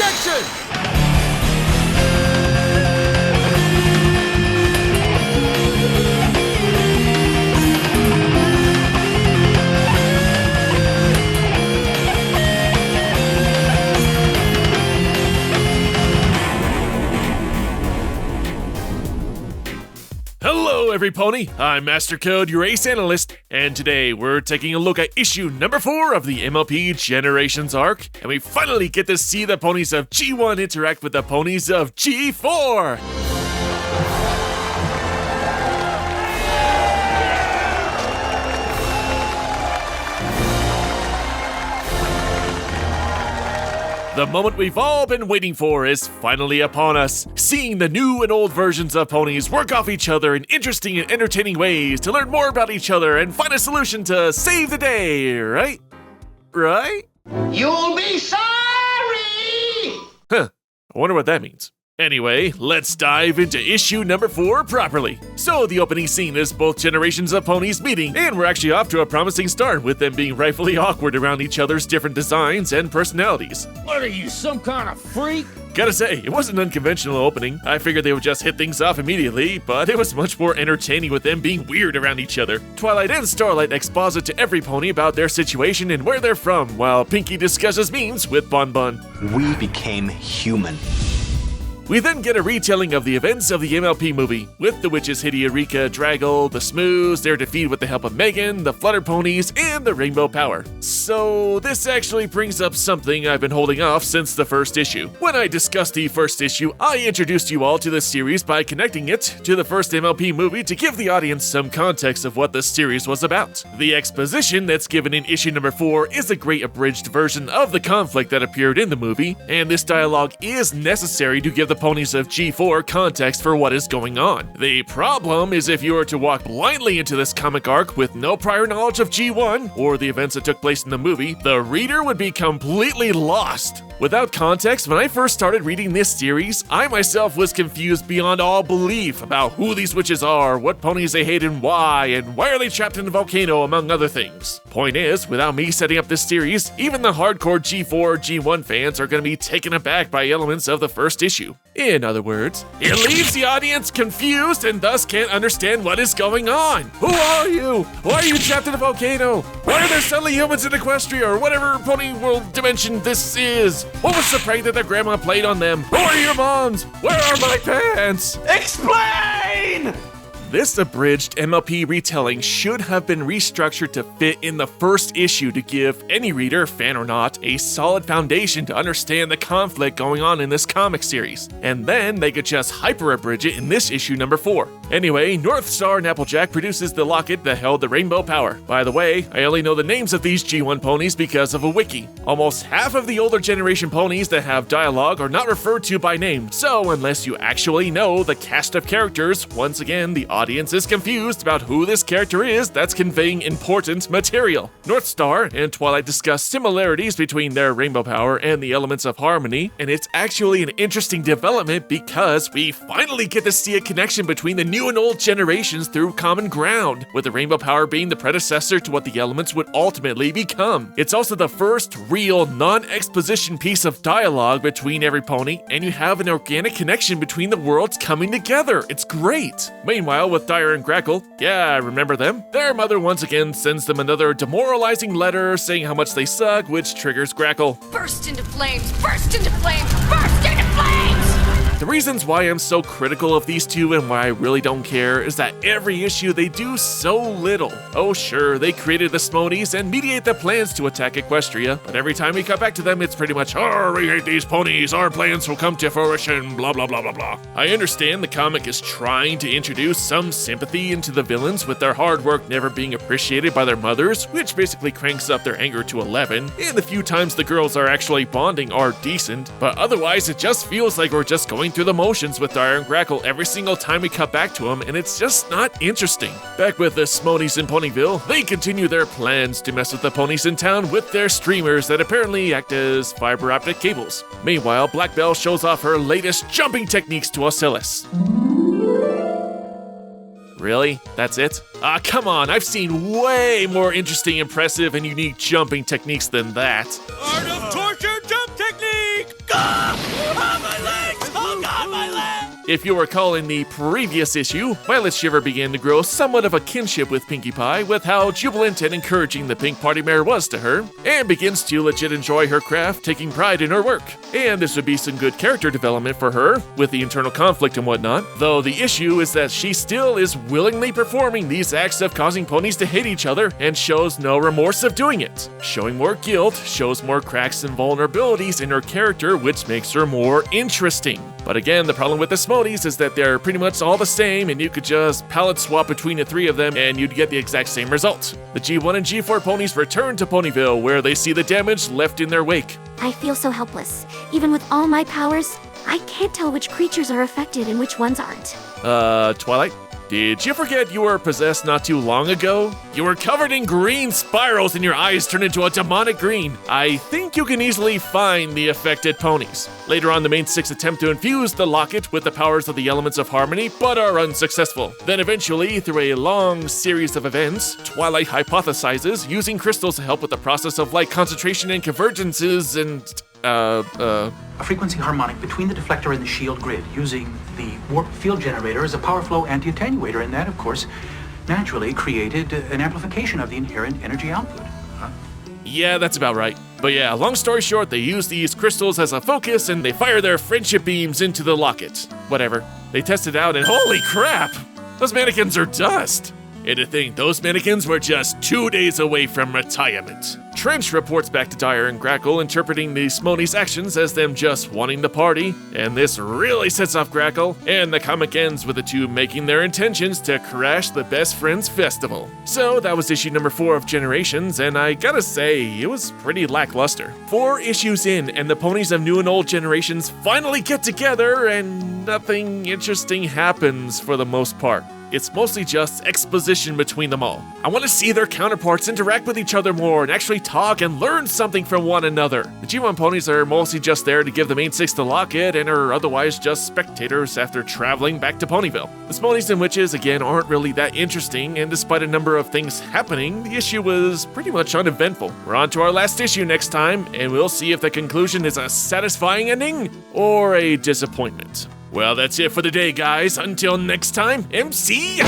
Objection! Hello, every pony. I'm MasterCode, your ace analyst, and today we're taking a look at issue number 4 of the MLP Generations arc, and we finally get to see the ponies of G1 interact with the ponies of G4. The moment we've all been waiting for is finally upon us, seeing the new and old versions of ponies work off each other in interesting and entertaining ways to learn more about each other and find a solution to save the day, right? Right? You'll be sorry! Huh, I wonder what that means. Anyway, let's dive into issue number 4 properly. So the opening scene is both generations of ponies meeting, and we're actually off to a promising start with them being rightfully awkward around each other's different designs and personalities. What are you, some kind of freak? Gotta say, it was an unconventional opening. I figured they would just hit things off immediately, but it was much more entertaining with them being weird around each other. Twilight and Starlight exposit to every pony about their situation and where they're from, while Pinkie discusses memes with Bon Bon. We became human. We then get a retelling of the events of the MLP movie, with the witches Hidearika, Draggle, the Smooths, their defeat with the help of Megan, the Flutter Ponies, and the Rainbow Power. So this actually brings up something I've been holding off since the first issue. When I discussed the first issue, I introduced you all to the series by connecting it to the first MLP movie to give the audience some context of what the series was about. The exposition that's given in issue number 4 is a great abridged version of the conflict that appeared in the movie, and this dialogue is necessary to give the ponies of G4 context for what is going on. The problem is if you were to walk blindly into this comic arc with no prior knowledge of G1 or the events that took place in the movie, the reader would be completely lost. Without context, when I first started reading this series, I myself was confused beyond all belief about who these witches are, what ponies they hate and why are they trapped in a volcano, among other things. Point is, without me setting up this series, even the hardcore G4 G1 fans are going to be taken aback by elements of the first issue. In other words, it leaves the audience confused and thus can't understand what is going on. Who are you? Why are you trapped in a volcano? Why are there suddenly humans in Equestria or whatever pony world dimension this is? What was the prank that their grandma played on them? Who are your moms? Where are my pants? Explain! This abridged MLP retelling should have been restructured to fit in the first issue to give any reader, fan or not, a solid foundation to understand the conflict going on in this comic series. And then they could just hyper-abridge it in this issue number 4. Anyway, North Star and Applejack produces the locket that held the Rainbow Power. By the way, I only know the names of these G1 ponies because of a wiki. Almost half of the older generation ponies that have dialogue are not referred to by name, so unless you actually know the cast of characters, once again, the audience is confused about who this character is that's conveying important material. North Star and Twilight discuss similarities between their Rainbow Power and the elements of harmony, and it's actually an interesting development because we finally get to see a connection between the new and old generations through common ground, with the Rainbow Power being the predecessor to what the elements would ultimately become. It's also the first real non-exposition piece of dialogue between every pony, and you have an organic connection between the worlds coming together. It's great. Meanwhile, with Dire and Grackle, yeah, remember them? Their mother once again sends them another demoralizing letter saying how much they suck, which triggers Grackle. Burst into flames! Burst into flames! Burst into flames! The reasons why I'm so critical of these two and why I really don't care is that every issue they do so little. Oh sure, they created the Smonies and mediate the plans to attack Equestria, but every time we cut back to them it's pretty much, oh, we hate these ponies, our plans will come to fruition, blah blah blah blah blah. I understand the comic is trying to introduce some sympathy into the villains with their hard work never being appreciated by their mothers, which basically cranks up their anger to 11, and the few times the girls are actually bonding are decent, but otherwise it just feels like we're just going through the motions with Dire and Grackle every single time we cut back to them, and it's just not interesting. Back with the Smonies in Ponyville, they continue their plans to mess with the ponies in town with their streamers that apparently act as fiber optic cables. Meanwhile, Black Belle shows off her latest jumping techniques to Ocellus. Really? That's it? Ah, come on, I've seen way more interesting, impressive, and unique jumping techniques than that. Art of torture jump technique! Gah! If you'll recall in the previous issue, Violet Shiver began to grow somewhat of a kinship with Pinkie Pie with how jubilant and encouraging the Pink Party Mare was to her, and begins to legit enjoy her craft, taking pride in her work. And this would be some good character development for her, with the internal conflict and whatnot, though the issue is that she still is willingly performing these acts of causing ponies to hate each other, and shows no remorse of doing it. Showing more guilt shows more cracks and vulnerabilities in her character, which makes her more interesting. But again, the problem with the Smodies is that they're pretty much all the same, and you could just palette swap between the three of them and you'd get the exact same result. The G1 and G4 ponies return to Ponyville, where they see the damage left in their wake. I feel so helpless. Even with all my powers, I can't tell which creatures are affected and which ones aren't. Twilight? Did you forget you were possessed not too long ago? You were covered in green spirals and your eyes turned into a demonic green. I think you can easily find the affected ponies. Later on, the main six attempt to infuse the locket with the powers of the elements of harmony, but are unsuccessful. Then eventually, through a long series of events, Twilight hypothesizes using crystals to help with the process of light concentration and convergences and a frequency harmonic between the deflector and the shield grid, using the warp field generator as a power flow anti-attenuator, and that, of course, naturally created an amplification of the inherent energy output. Yeah, that's about right. But yeah, long story short, they use these crystals as a focus and they fire their friendship beams into the locket. Whatever. They test it out and holy crap! Those mannequins are dust! And to think, those mannequins were just 2 days away from retirement. Trench reports back to Dyer and Grackle, interpreting the Smodies' actions as them just wanting to party, and this really sets off Grackle, and the comic ends with the two making their intentions to crash the Best Friends Festival. So that was issue number 4 of Generations, and I gotta say, it was pretty lackluster. 4 issues in, and the ponies of new and old generations finally get together, and nothing interesting happens for the most part. It's mostly just exposition between them all. I want to see their counterparts interact with each other more and actually talk and learn something from one another. The G1 ponies are mostly just there to give the main six the locket and are otherwise just spectators after traveling back to Ponyville. The Smodies and Witches, again, aren't really that interesting, and despite a number of things happening, the issue was pretty much uneventful. We're on to our last issue next time, and we'll see if the conclusion is a satisfying ending or a disappointment. Well, that's it for the day, guys. Until next time, MC